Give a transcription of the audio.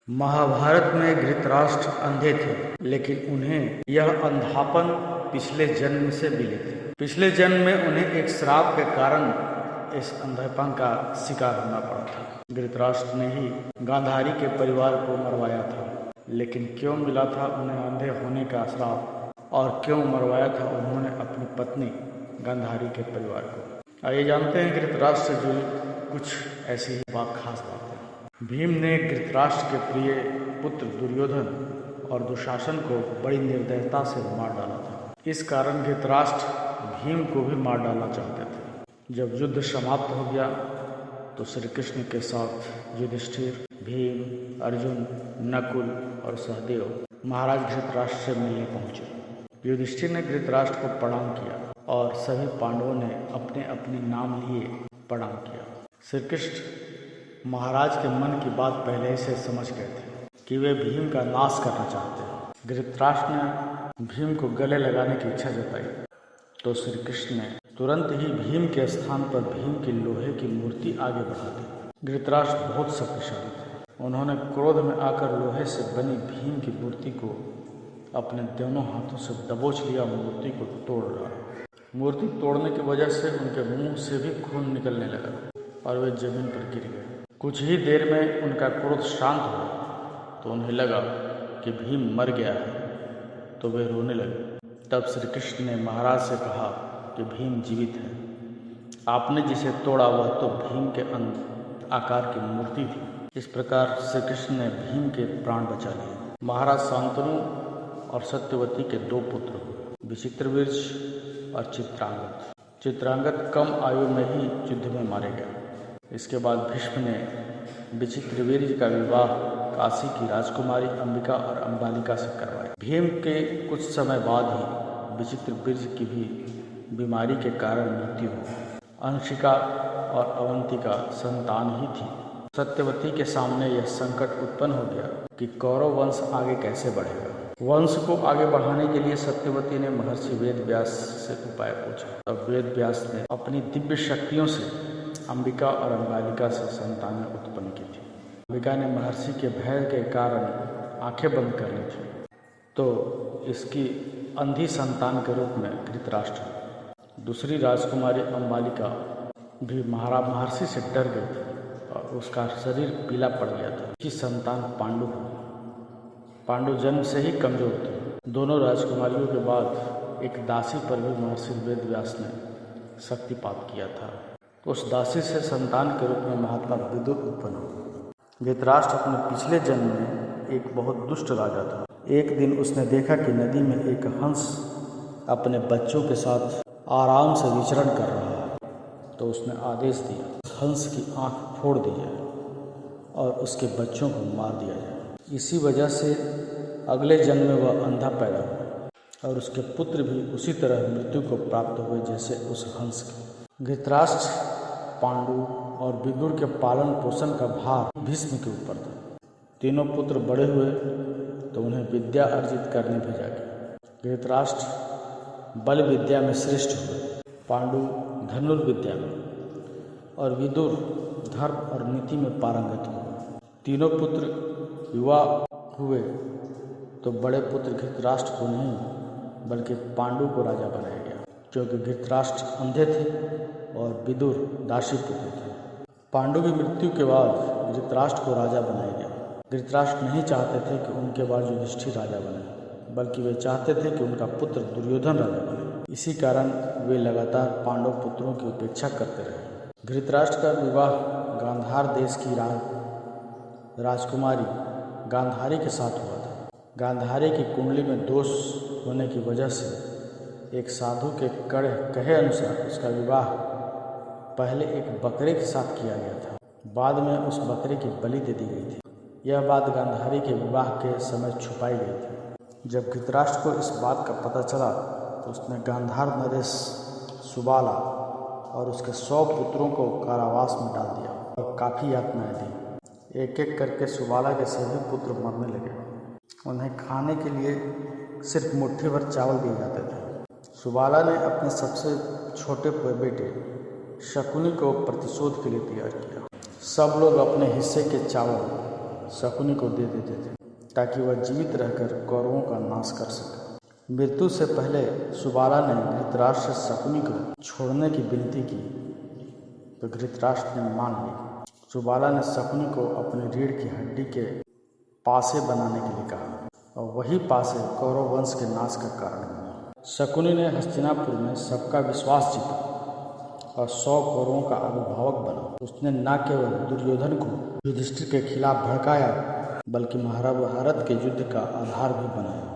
महाभारत में धृतराष्ट्र अंधे थे, लेकिन उन्हें यह अंधापन पिछले जन्म से मिले थे। पिछले जन्म में उन्हें एक श्राप के कारण इस अंधेपन का शिकार होना पड़ा था। धृतराष्ट्र ने ही गांधारी के परिवार को मरवाया था, लेकिन क्यों मिला था उन्हें अंधे होने का श्राप और क्यों मरवाया था उन्होंने अपनी पत्नी गांधारी के परिवार को। आइए जानते हैं धृतराष्ट्र से जुड़ी कुछ ऐसी ही खास बातें। भीम ने धृतराष्ट्र के प्रिय पुत्र दुर्योधन और दुशासन को बड़ी निर्दयता से मार डाला था। इस कारण धृतराष्ट्र भीम को भी मार डालना चाहते थे। जब युद्ध समाप्त हो गया तो श्री कृष्ण के साथ युधिष्ठिर, भीम, अर्जुन, नकुल और सहदेव महाराज धृतराष्ट्र से मिलने पहुंचे। युधिष्ठिर ने धृतराष्ट्र को प्रणाम किया और सभी पांडवों ने अपने अपने नाम लिए प्रणाम किया। श्री कृष्ण महाराज के मन की बात पहले से समझ गए थे कि वे भीम का नाश करना चाहते हैं। धृतराष्ट्र ने भीम को गले लगाने की इच्छा जताई तो श्री कृष्ण ने तुरंत ही भीम के स्थान पर भीम की लोहे की मूर्ति आगे बढ़ा दी। धृतराष्ट्र बहुत शक्तिशाली थे। उन्होंने क्रोध में आकर लोहे से बनी भीम की मूर्ति को अपने दोनों हाथों से दबोच लिया। मूर्ति को तोड़ रहा। मूर्ति तोड़ने की वजह से उनके मुंह से भी खून निकलने लगा और वे जमीन पर गिर गए। कुछ ही देर में उनका क्रोध शांत हुआ तो उन्हें लगा कि भीम मर गया है, तो वे रोने लगे। तब श्री कृष्ण ने महाराज से कहा कि भीम जीवित है। आपने जिसे तोड़ा वह तो भीम के आकार की मूर्ति थी। इस प्रकार श्री कृष्ण ने भीम के प्राण बचा लिए। महाराज शांतनु और सत्यवती के दो पुत्र हुए, विचित्रवीर्य और चित्रांगद। चित्रांगद कम आयु में ही युद्ध में मारे गए। इसके बाद भीष्म ने विचित्रवीर्य का विवाह काशी की राजकुमारी अंबिका और अंबालिका से करवाया। भीम के कुछ समय बाद ही विचित्रवीर्य की भी बीमारी के कारण मृत्यु हुई। अंशिका और अवंतिका संतान ही थी। सत्यवती के सामने यह संकट उत्पन्न हो गया कि कौरव वंश आगे कैसे बढ़ेगा। वंश को आगे बढ़ाने के लिए सत्यवती ने महर्षि वेद व्यास से उपाय पूछा। तब वेद व्यास ने अपनी दिव्य शक्तियों से अंबिका और अंबालिका से संतानें उत्पन्न की थी। अंबिका ने महर्षि के भय के कारण आंखें बंद कर ली थी, तो इसकी अंधी संतान के रूप में धृतराष्ट्र। दूसरी राजकुमारी अंबालिका भी महर्षि से डर गई थी और उसका शरीर पीला पड़ गया था। उसकी संतान पांडु हुई। पांडु जन्म से ही कमजोर थे। दोनों राजकुमारियों के बाद एक दासी पर भी महर्षि वेद व्यास ने शक्तिपात किया था। उस दासी से संतान के रूप में महात्मा विदुर उत्पन्न हुए। धृतराष्ट्र अपने पिछले जन्म में एक बहुत दुष्ट राजा था। एक दिन उसने देखा कि नदी में एक हंस अपने बच्चों के साथ आराम से विचरण कर रहा है, तो उसने आदेश दिया हंस की आंख फोड़ दी जाए और उसके बच्चों को मार दिया जाए। इसी वजह से अगले जन्म में वह अंधा पैदा हुआ और उसके पुत्र भी उसी तरह मृत्यु को प्राप्त हुए जैसे उस हंस के। धृतराष्ट्र, पांडु और विदुर के पालन पोषण का भार भीष्म के ऊपर था। तीनों पुत्र बड़े हुए तो उन्हें विद्या अर्जित करने भेजा गया। धृतराष्ट्र बल विद्या में श्रेष्ठ हुए, पांडु धनुर्विद्या में और विदुर धर्म और नीति में पारंगत हुए। तीनों पुत्र युवा हुए तो बड़े पुत्र धृतराष्ट्र को नहीं बल्कि पांडु को राजा बनाया गया, क्योंकि धृतराष्ट्र अंधे थे और विदुर दासी पुत्र थे। पांडु की मृत्यु के बाद धृतराष्ट्र को राजा बनाया गया। धृतराष्ट्र नहीं चाहते थे कि उनके बाद युधिष्ठिर राजा बने, बल्कि वे चाहते थे कि उनका पुत्र दुर्योधन राजा बने। इसी कारण वे लगातार पांडव पुत्रों की उपेक्षा करते रहे। धृतराष्ट्र का विवाह गांधार देश की राजकुमारी गांधारी के साथ हुआ था। गांधारी की कुंडली में दोष होने की वजह से एक साधु के कहे अनुसार उसका विवाह पहले एक बकरे के साथ किया गया था। बाद में उस बकरे की बलि दे दी गई थी। यह बात गांधारी के विवाह के समय छुपाई गई थी। जब धृतराष्ट्र को इस बात का पता चला तो उसने गांधार नरेश सुबाला और उसके 100 पुत्रों को कारावास में डाल दिया और काफ़ी यातनाएं दी। एक एक करके सुबाला के सभी पुत्र मरने लगे। उन्हें खाने के लिए सिर्फ मुट्ठी भर चावल दिए जाते थे। सुबाला ने अपने सबसे छोटे बेटे शकुनी को प्रतिशोध के लिए तैयार किया। सब लोग अपने हिस्से के चावल शकुनी को दे देते थे ताकि वह जीवित रहकर कौरवों का नाश कर सके। मृत्यु से पहले सुबाला ने धृतराष्ट्र से शकुनी को छोड़ने की विनती की तो धृतराष्ट्र ने मान ली। सुबाला ने शकुनी को अपनी रीढ़ की हड्डी के पासे बनाने के लिए कहा और वही पासे कौरव वंश के नाश का कारण बने। शकुनी ने हस्तिनापुर में सबका विश्वास जीता और 100 कौरवों का अभिभावक बना। उसने न केवल दुर्योधन को युधिष्ठिर के खिलाफ भड़काया बल्कि महाभारत के युद्ध का आधार भी बनाया।